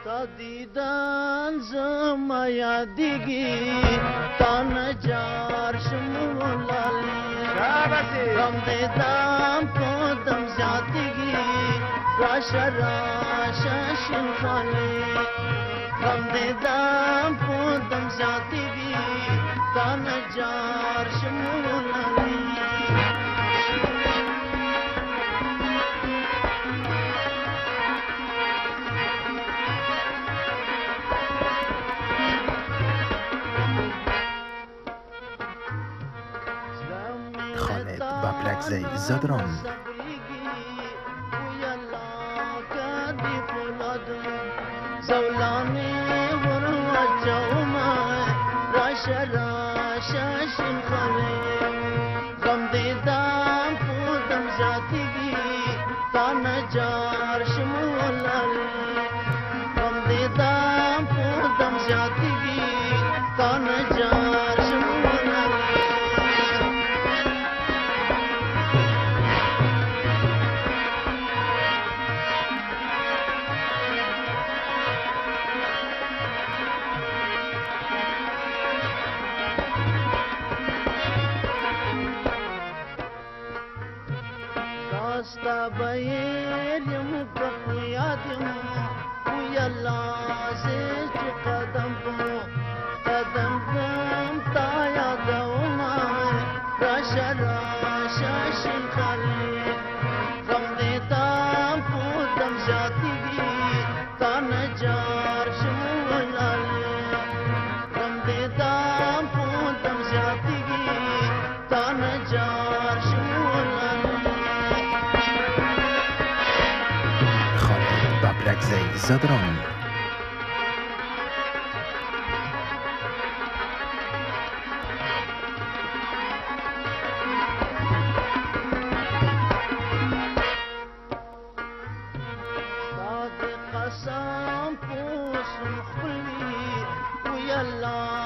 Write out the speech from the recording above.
تا دیدن زما یادیږي تا نجار شمولالی غم دې دام په دم زیاتیږي راشه راشه شین خالي غم دې دام په دم زیاتیږي تا نجار شمولالی خالد Baprakzai Zadran زولاني وروا جوما راشا راشا شن خالي غم دي دام پودم زاتيگي تا نجار شمولالي غم دي دام پودم زاتيگي تا نجار شمولالي راستا بیر یم کفیات یم وی اللہ سے چی قدم کم تا یادوم راشا راشا شن خالی غم دیتام پودم زیادیگی تا نجار شمولالی غم دیتام پودم زیادیگی تا نجار شمولالی Baprakzai Zadran قسم پوس مخبلي ويا الله